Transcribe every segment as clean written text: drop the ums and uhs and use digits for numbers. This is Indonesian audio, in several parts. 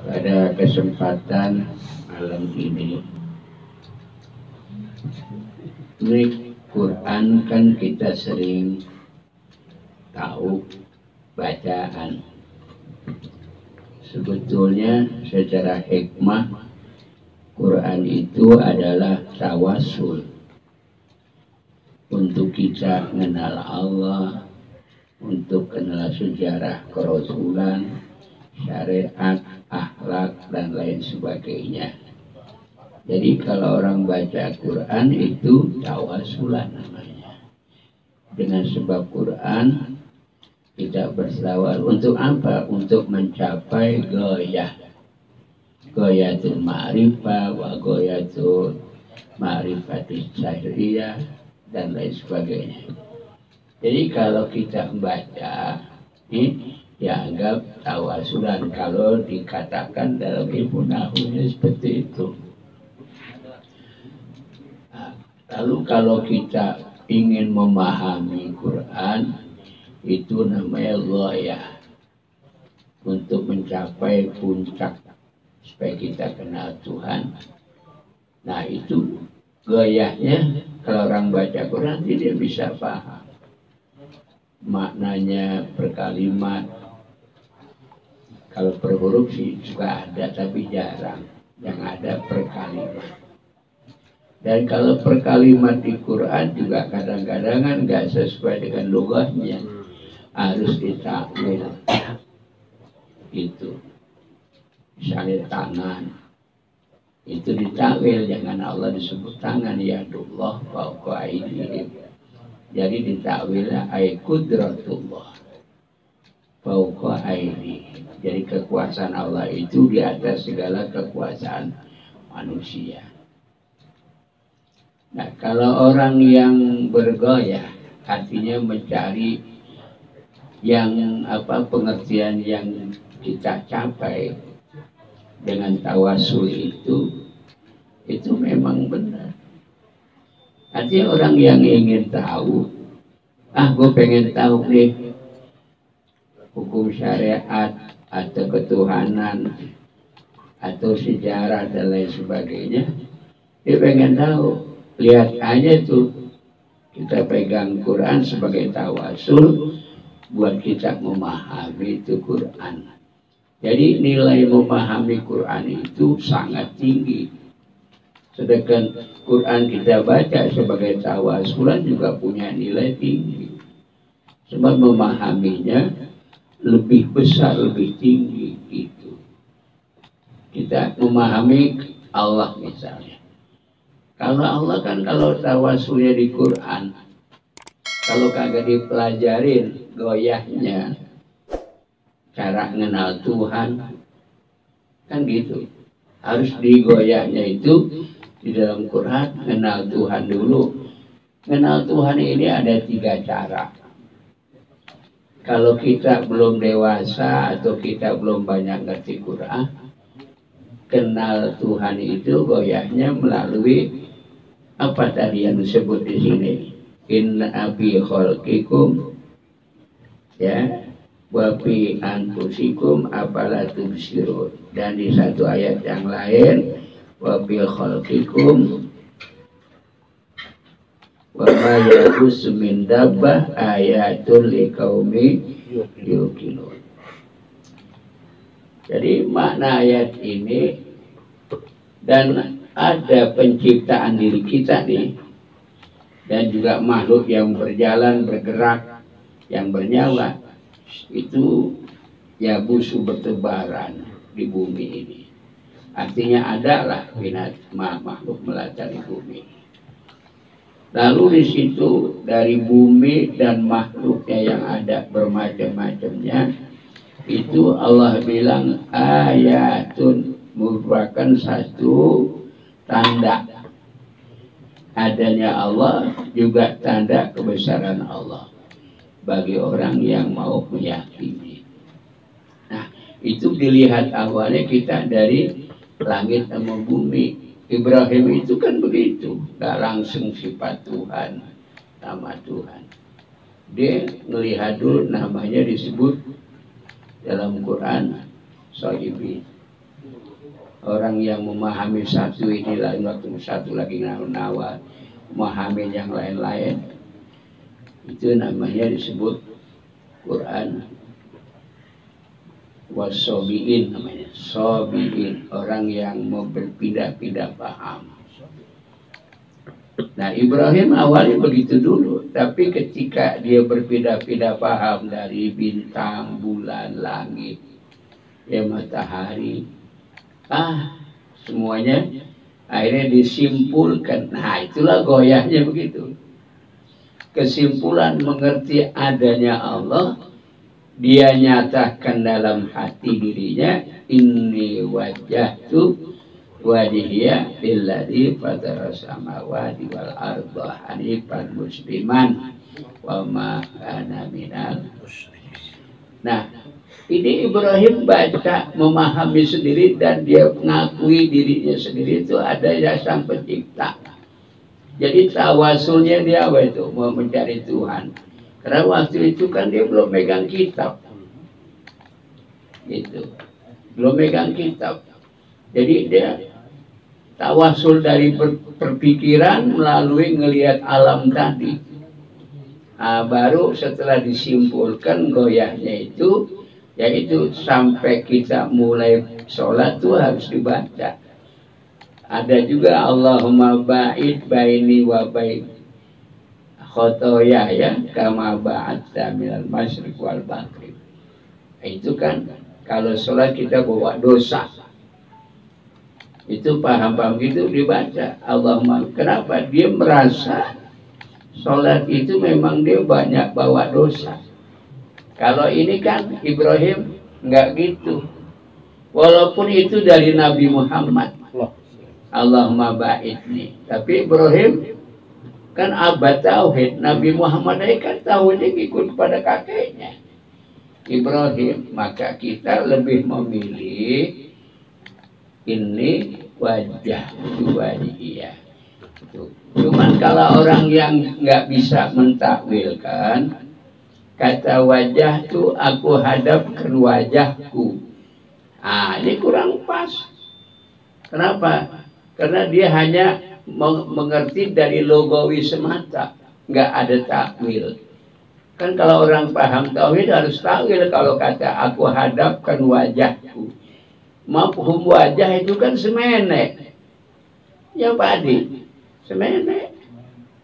Pada kesempatan malam ini, Quran kan kita sering tahu bacaan. Sebetulnya secara hikmah, Quran itu adalah tawasul untuk kita mengenal Allah, untuk kenal sejarah kerasulan, syariat, akhlak, dan lain sebagainya. Jadi kalau orang baca Quran itu tawasulan namanya. Dengan sebab Quran kita bertawal untuk apa? Untuk mencapai goyatul ma'rifah wa goyatul ma'rifatis syariah dan lain sebagainya. Jadi kalau kita membaca ini dianggap tawasulan kalau dikatakan dalam ilmu nahwu seperti itu. Lalu kalau kita ingin memahami Quran, itu namanya ghayah, untuk mencapai puncak supaya kita kenal Tuhan. Nah itu ghayahnya, kalau orang baca Quran tidak bisa paham maknanya per kalimat. Kalau per huruf sih juga ada, tapi jarang yang ada per kalimat. Dan kalau per kalimat di Quran juga kadang-kadang kan nggak sesuai dengan lugahnya, harus ditakwil. Itu misalnya tangan, itu ditakwil, jangan Allah disebut tangan, ya Allah fauqa aydihim. Jadi ditakwilnya ay qudratullah fauqa aydihim. Jadi kekuasaan Allah itu di atas segala kekuasaan manusia. Nah, kalau orang yang bergoyah, artinya mencari yang pengertian yang kita capai dengan tawasul itu memang benar. Artinya orang yang ingin tahu, gue pengen tahu nih hukum syariat atau ketuhanan atau sejarah dan lain sebagainya, dia pengen tahu. Lihat aja tuh, kita pegang Quran sebagai tawasul buat kita memahami itu Quran. Jadi nilai memahami Quran itu sangat tinggi. Sedangkan Quran kita baca sebagai tawasulan juga punya nilai tinggi. Sebab memahaminya lebih besar, lebih tinggi itu. Kita memahami Allah misalnya. Kalau Allah kan kalau tawasulnya di Quran, kalau kagak dipelajarin goyahnya, cara mengenal Tuhan, kan gitu. Harus digoyahnya itu di dalam Quran, mengenal Tuhan dulu. Mengenal Tuhan ini ada 3 cara. Kalau kita belum dewasa atau kita belum banyak ngerti Quran, kenal Tuhan itu goyahnya melalui apa tadi yang disebut di sini, inna abi khalqikum ya wa fi anfusikum afala tubsirun. Dan di satu ayat yang lain, wa fi khalqikum wa ma yahus min dabbah ayatul liqaumi yuqinun. Jadi makna ayat ini, dan ada penciptaan diri kita nih, dan juga makhluk yang berjalan, bergerak, yang bernyawa, itu ya busu bertebaran di bumi ini. Artinya adalah makhluk melata di bumi. Lalu di situ dari bumi dan makhluknya yang ada bermacam-macamnya, itu Allah bilang ayatun, merupakan satu tanda adanya Allah, juga tanda kebesaran Allah bagi orang yang mau meyakini. Nah, itu dilihat awalnya kita dari langit sama bumi. Ibrahim itu kan begitu, gak langsung sifat Tuhan, nama Tuhan. Dia melihat dulu, namanya disebut dalam Quran Sohibin. Orang yang memahami satu ini lain waktu satu lagi nawar memahami yang lain-lain, itu namanya disebut Quran wasobiin, namanya sobiin, orang yang mau berpindah-pindah paham. Nah, Ibrahim awalnya begitu dulu, tapi ketika dia berpindah-pindah paham dari bintang, bulan, langit, ya matahari, semuanya akhirnya disimpulkan. Nah, itulah goyahnya begitu. Kesimpulan mengerti adanya Allah, dia nyatakan dalam hati dirinya, inni wajjahtu wajhiya lilladzi fatara samawati wal arda hanifan musliman wa ma ana minal musyrikin. Nah, ini Ibrahim baca, memahami sendiri, dan dia mengakui dirinya sendiri itu ada yang sang pencipta. Jadi tawasulnya dia apa itu? Mau mencari Tuhan. Karena waktu itu kan dia belum megang kitab. Gitu. Belum megang kitab. Jadi dia tawasul dari berpikiran melalui ngelihat alam tadi. Nah, baru setelah disimpulkan goyahnya itu, yaitu sampai kita mulai sholat tuh harus dibaca. Ada juga Allahumma ba'id baini wa bain khotoya, ya, kama ba'adta minal masyriq wal maghrib. Itu kan kalau sholat kita bawa dosa, itu paham-paham gitu dibaca Allahumma. Kenapa? Dia merasa sholat itu memang dia banyak bawa dosa. Kalau ini kan Ibrahim nggak gitu. Walaupun itu dari Nabi Muhammad, Allahumma ba'idni. Tapi Ibrahim kan abad tauhid. Nabi Muhammad kan tauhidnya ikut pada kakeknya Ibrahim. Maka kita lebih memilih ini wajah wajiyah. Cuman kalau orang yang nggak bisa mentakwilkan, kata wajah itu aku hadapkan wajahku. Ini kurang pas. Kenapa? Karena dia hanya mengerti dari logawi semata, nggak ada takwil. Kan kalau orang paham tauhid harus takwil. Kalau kata aku hadapkan wajahku, mafhum wajah itu kan semenek. Ya padi, semenek.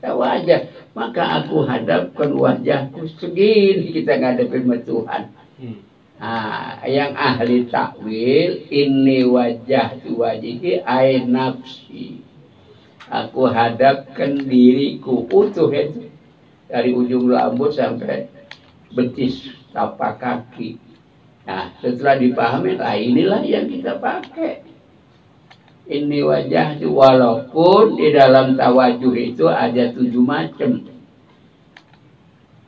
Wajah. Maka aku hadapkan wajahku, segini kita ngadepin Tuhan. Yang ahli takwil, ini wajah tu wajhi ay nafsi. Aku hadapkan diriku utuh itu, dari ujung rambut sampai betis tapak kaki. Nah, setelah dipahami, inilah yang kita pakai. Ini wajah itu, walaupun di dalam tawajuh itu ada 7 macam.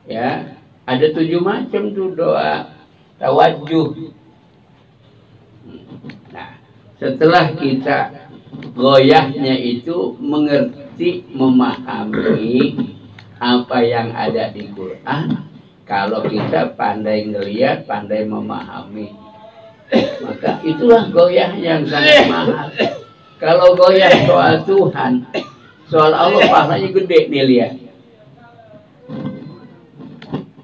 Ya, ada 7 macam tuh doa tawajuh. Nah, setelah kita goyahnya itu mengerti, memahami apa yang ada di Quran, kalau kita pandai ngelihat, pandai memahami, maka itulah goyah yang sangat mahal. Kalau goyah soal Tuhan, soal Allah, pahalanya gede nih, lihat.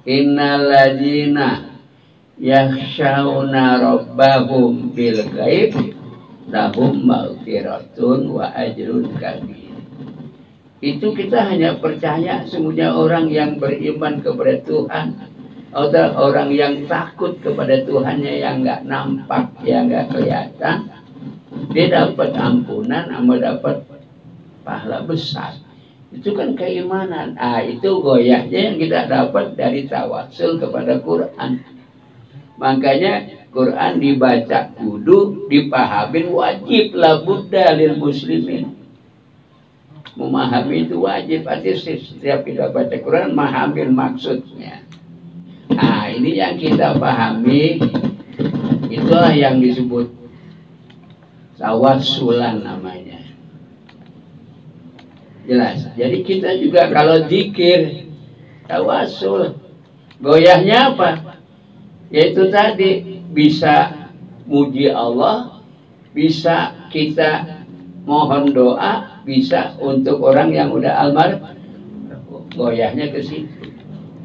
Innal ladzina yakhshawna rabbahum bil ghaib lahum maghfiratun wa ajrun kabir. Itu kita hanya percaya semuanya orang yang beriman kepada Tuhan, atau orang yang takut kepada Tuhannya, yang nggak nampak, yang nggak kelihatan, dia dapat ampunan sama dapat pahala besar. Itu kan keimanan. Itu goyahnya yang kita dapat dari tawasul kepada Quran. Makanya Quran dibaca kudu dipahamin, wajib lah buddha lil muslimin. Memahami itu wajib. Artinya setiap kita baca Quran, memahami maksudnya. Ini yang kita pahami, itulah yang disebut tawassulan namanya. Jelas. Jadi kita juga kalau zikir tawassul, goyahnya apa? Yaitu tadi bisa muji Allah, bisa kita mohon doa, bisa untuk orang yang udah almarhum, goyahnya ke situ.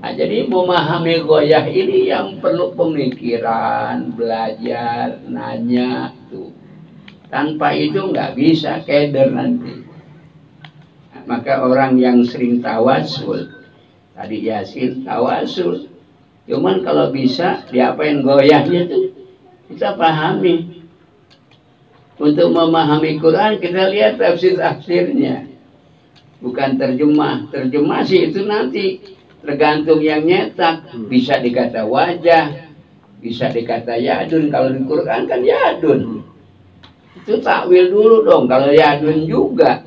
Nah, jadi memahami goyah ini yang perlu pemikiran, belajar, nanya tuh. Tanpa itu nggak bisa keder nanti. Nah, maka orang yang sering tawasul, tadi Yasin tawasul, cuman kalau bisa diapain goyahnya tuh kita pahami. Untuk memahami Quran kita lihat tafsir-tafsirnya, bukan terjemah. Terjemah sih itu nanti tergantung yang nyetak, bisa dikata wajah, bisa dikata yadun. Kalau di Quran kan yadun, itu takwil dulu dong. Kalau yadun juga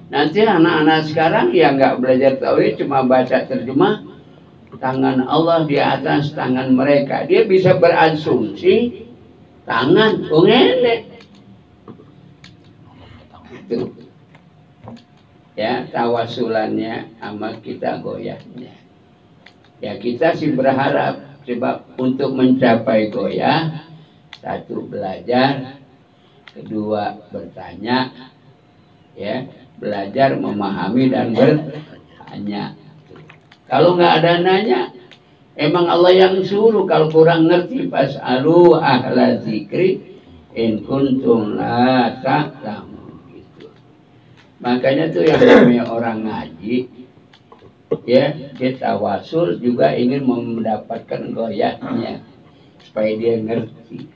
nanti anak-anak sekarang yang nggak belajar takwil, cuma baca terjemah, tangan Allah di atas tangan mereka, dia bisa berasumsi tangan ngene itu ya, tawasulannya sama kita goyahnya. Ya kita sih berharap sebab untuk mencapai goyah, satu belajar, kedua bertanya, ya belajar memahami dan bertanya. Kalau nggak ada nanya, emang Allah yang suruh. Kalau kurang ngerti, fas'alu ahla zikri in kuntum la ta'lamun. Makanya tuh yang namanya orang ngaji, ya dia tawasul juga ingin mendapatkan goyahnya supaya dia ngerti.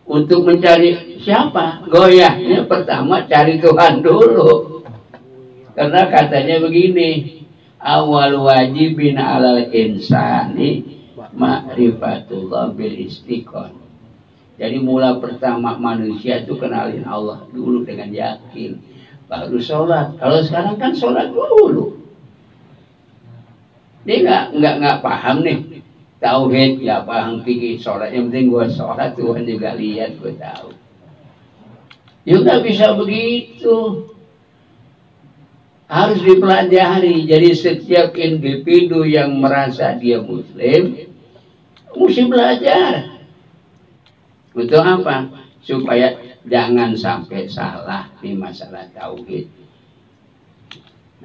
Untuk mencari siapa goyahnya, pertama cari Tuhan dulu. Karena katanya begini, awal wajibin alal insani ma'rifatullah bil istiqon. Jadi mula pertama manusia itu kenalin Allah dulu dengan yakin, baru sholat. Kalau sekarang kan sholat dulu. Dia nggak paham nih tauhid, nggak paham fikih, sholat. Yang penting gue sholat, Tuhan juga lihat, gue tahu. Ya nggak bisa begitu. Harus dipelajari. Jadi setiap individu yang merasa dia Muslim mesti belajar. Untuk apa? Supaya jangan sampai salah di masalah tauhid.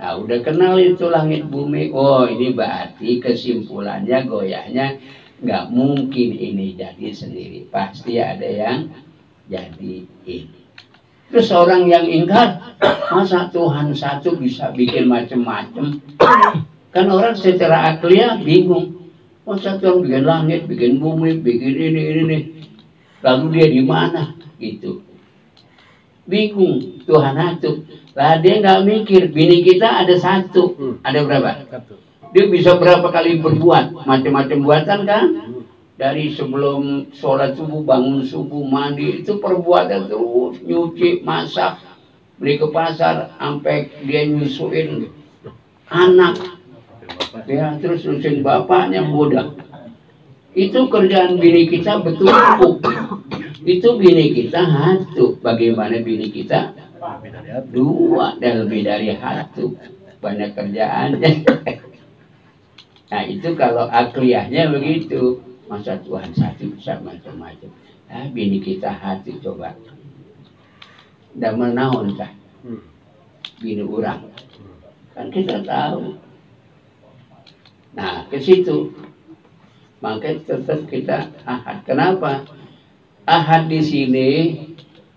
Nah, udah kenal itu langit bumi. Oh, ini berarti kesimpulannya goyahnya nggak mungkin ini jadi sendiri. Pasti ada yang jadiin. Terus orang yang ingkar, masa Tuhan satu bisa bikin macam-macam? Kan orang secara akliah bingung. Masa Tuhan bikin langit, bikin bumi, bikin ini. Lalu dia di mana? Gitu. Bingung, Tuhan satu. Lah dia nggak mikir, bini kita ada satu. Ada berapa? Dia bisa berapa kali berbuat macam-macam buatan kan? Dari sebelum sholat subuh, bangun subuh, mandi, itu perbuatan terus, nyuci, masak, beli ke pasar, sampai dia nyusuin anak, ya terus nyusuin bapaknya, muda. Itu kerjaan bini kita betul. Itu bini kita satu. Bagaimana bini kita dua dan lebih dari satu, banyak kerjaannya. Nah itu kalau akliyahnya begitu. Masa Tuhan satu bisa macam-macam. Nah bini kita hati coba. Damel naon kah? Bini orang. Kan kita tahu. Nah ke situ. Maka tetap kita ahad. Kenapa? Ahad di sini,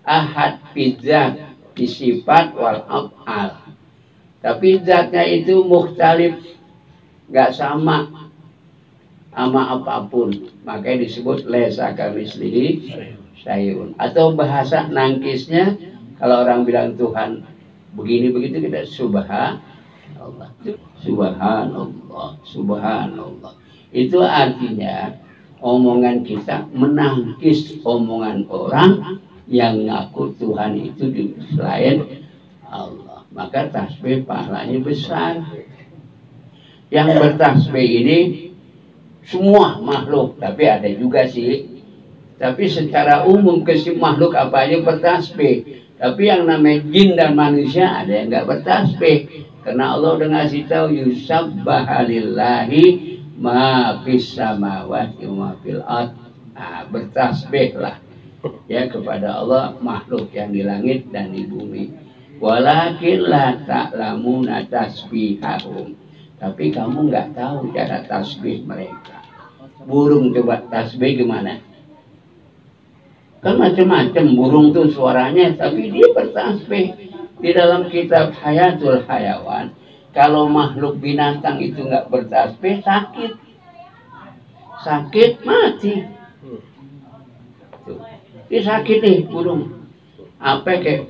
ahad bidzat, bisifat wal af'al. Tapi zatnya itu mukhtalif, nggak sama apapun. Makanya disebut laisa kamitslihi syai'un. Atau bahasa nangkisnya, kalau orang bilang Tuhan begini begitu, kita subhanallah. Subhanallah, subhanallah. Itu artinya omongan kita menangkis omongan orang yang ngaku Tuhan itu di selain Allah. Maka tasbih pahalanya besar. Yang bertasbih ini semua makhluk, tapi ada juga sih. Tapi secara umum makhluk apa aja bertasbih. Tapi yang namanya jin dan manusia ada yang nggak bertasbih. Karena Allah udah ngasih tahu yusabbaha lillahi ma fis samawati wa fil ard. Nah, bertasbihlah ya kepada Allah makhluk yang di langit dan di bumi. Walakin la ta'lamuna tasbihahum, tapi kamu nggak tahu cara tasbih mereka. Burung coba tasbih gimana? Kan macam-macam burung tuh suaranya, tapi dia bertasbih. Di dalam kitab Hayatul Hayawan, kalau makhluk binatang itu nggak bertasbih, sakit mati. Tuh. Dia sakit nih burung. Apa kayak?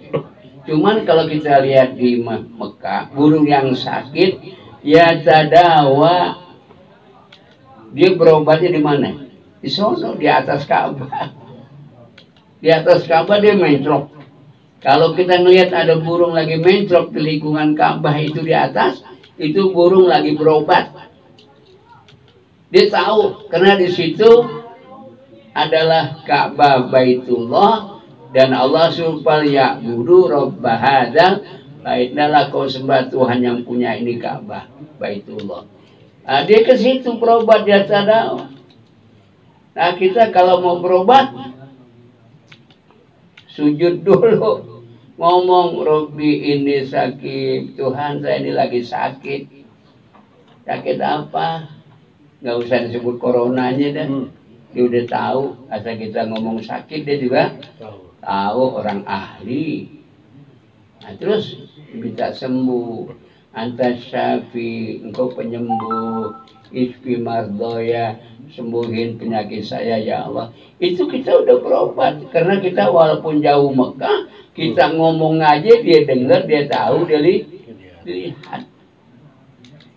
Cuman kalau kita lihat di Mekah, burung yang sakit, ya tadawa, dia berobatnya di mana? Di sono, di atas Ka'bah. Di atas Ka'bah dia mencrok. Kalau kita ngelihat ada burung lagi mencrok di lingkungan Ka'bah itu di atas, itu burung lagi berobat. Dia tahu karena di situ adalah Ka'bah Baitullah dan Allah subhanahu ya'budu rabb hadzal bait. Kau sembah Tuhan yang punya ini Ka'bah Baitullah. Nah, dia ke situ berobat, dia tahu. Nah, kita kalau mau berobat sujud dulu, ngomong Robbi ini sakit, Tuhan saya ini lagi sakit. Sakit apa? Nggak usah disebut coronanya dan dia udah tahu. Asal kita ngomong sakit dia juga tahu, orang ahli. Nah, terus minta sembuh. Anta syafi, engkau penyembuh. Isfi mardoya, sembuhin penyakit saya ya Allah. Itu kita udah berobat. Karena kita walaupun jauh Mekah, kita ngomong aja dia dengar, dia tahu, dia lihat.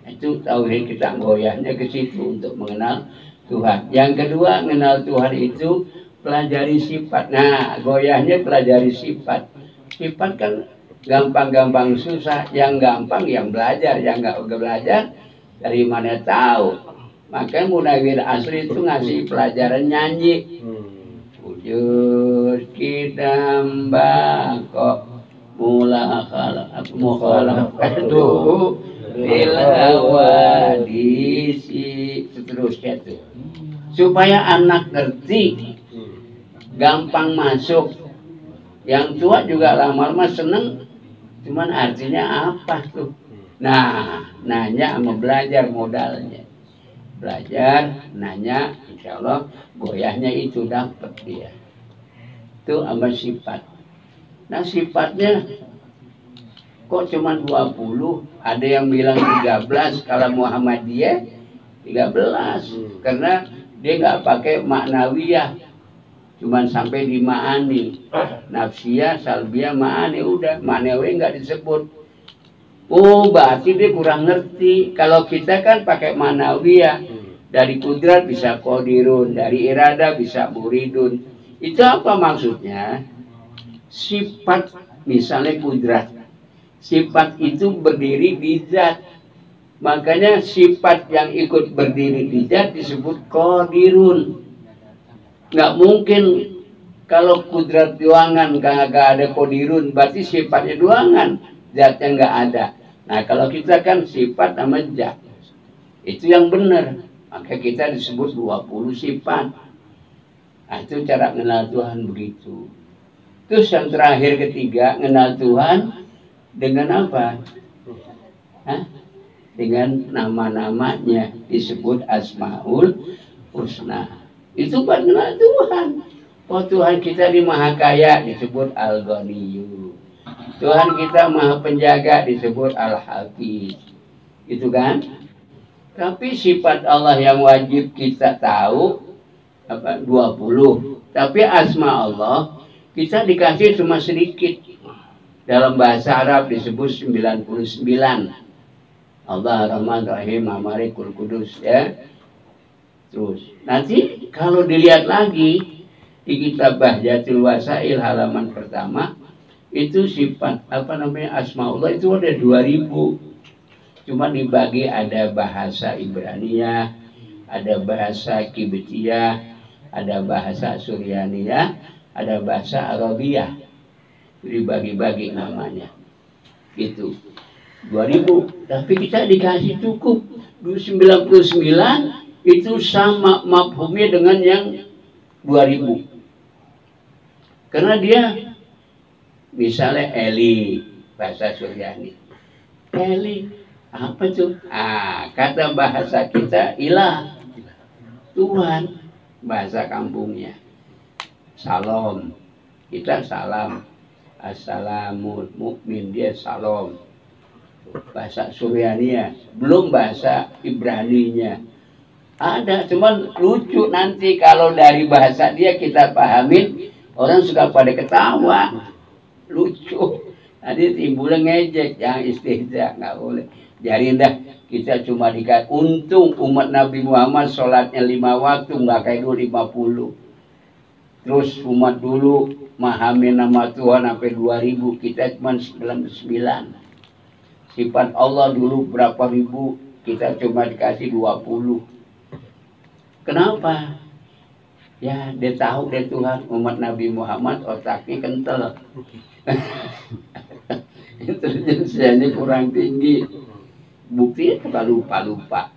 Itu tauhid kita goyahnya ke situ untuk mengenal Tuhan. Yang kedua, mengenal Tuhan itu pelajari sifat. Nah, goyahnya pelajari sifat. Sifat kan gampang-gampang susah. Yang gampang yang belajar, yang nggak belajar dari mana tahu. Makanya Munawir Asli itu ngasih pelajaran nyanyi. Wujud kita mbak mula mukhalafatu bil hawadisi, seterusnya tuh. Supaya anak ngerti, gampang masuk. Yang tua juga lama-lama seneng, cuman artinya apa tuh? Nah, nanya sama belajar modalnya. Belajar, nanya, insya Allah goyahnya itu dapat dia. Itu sama sifat. Nah, sifatnya kok cuma 20, ada yang bilang 13, kalau Muhammadiyah 13, karena dia nggak pakai maknawiyah, cuman sampai di ma'ani, nafsiyah, salbiyah, ma'ani, udah, maknawi nggak disebut. Oh, berarti dia kurang ngerti. Kalau kita kan pakai manawiyah. Dari kudrat bisa qadirun, dari irada bisa muridun. Itu apa maksudnya? Sifat, misalnya kudrat. Sifat itu berdiri di zat. Makanya sifat yang ikut berdiri di zat disebut qadirun. Nggak mungkin kalau kudrat doangan nggak ada qadirun, berarti sifatnya doangan, zatnya nggak ada. Nah, kalau kita kan sifat sama zat, itu yang benar. Maka kita disebut 20 sifat. Nah, itu cara mengenal Tuhan begitu. Terus yang terakhir ketiga, mengenal Tuhan dengan apa? Hah? Dengan nama-namanya, disebut Asmaul Husna. Itu buat mengenal Tuhan. Oh, Tuhan kita di Maha Kaya disebut Al-Ghaniyyu. Tuhan kita Maha Penjaga disebut Al-Hafiz. Itu kan? Tapi sifat Allah yang wajib kita tahu apa 20. Tapi asma Allah kita dikasih cuma sedikit. Dalam bahasa Arab disebut 99. Allah Rahman Rahim Malikul Qudus, ya. Terus nanti kalau dilihat lagi di kitab Bahjatul Wasail halaman pertama, itu sifat apa namanya asmaullah itu ada 2000. Cuma dibagi ada bahasa Ibraniyah, ada bahasa Kibtiyah, ada bahasa Suryaniyah, ada bahasa Arabiyah. Dibagi-bagi namanya. Gitu. 2000, tapi kita dikasih cukup 99, itu sama mafhumnya dengan yang 2000. Karena dia misalnya Eli bahasa Suryani. Eli apa tuh? Kata bahasa kita ilah, Tuhan, bahasa kampungnya. Salam, kita salam. Assalamu mukmin, dia salam. Bahasa Suryania, belum bahasa Ibraninya. Ada, cuman lucu nanti kalau dari bahasa dia kita pahamin, orang suka pada ketawa. Lucu. Nanti timbulnya ngejek, yang istihza, nggak boleh. Jadi dah kita cuma dikasih untung umat Nabi Muhammad sholatnya 5 waktu, nggak kayak dulu 50. Terus umat dulu memahami nama Tuhan sampai 2000, kita cuma 99. Sifat Allah dulu berapa ribu, kita cuma dikasih 20. Kenapa? Ya, dia tahu deh Tuhan, umat Nabi Muhammad otaknya kental. Intelijensianya kurang tinggi. Buktinya suka lupa-lupa.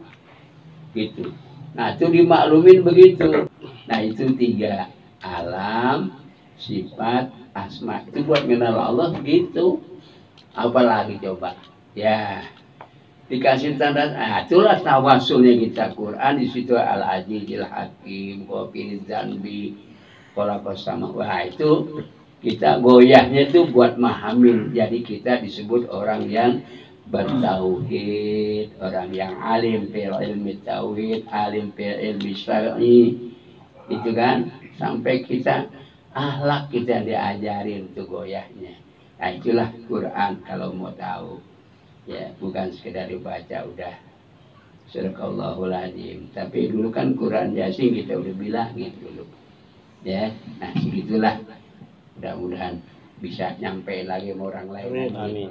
Gitu. Nah, itu dimaklumin begitu. Nah, itu 3. Alam, sifat, asma. Itu buat kenal Allah gitu. Apalagi coba? Ya, dikasih tanda, itulah tawasulnya kita Quran. Di situ Al-Azizil Hakim, Ghafiriz Dzanbi, Khalaqas Samawati. Wah, itu kita goyahnya itu buat mahamin. Jadi kita disebut orang yang bertauhid, orang yang alim fil ilmi tauhid, alim fil ilmi syar'i. Itu kan sampai kita akhlak kita diajarin tuh goyahnya. Nah, itulah Quran kalau mau tahu. Ya, bukan sekedar dibaca udah Sadaqallahul Azim. Tapi dulu kan Quran Yasin kita udah bilangin dulu. Ya, nah segitulah. Mudah-mudahan bisa nyampe lagi sama orang lain. Amin.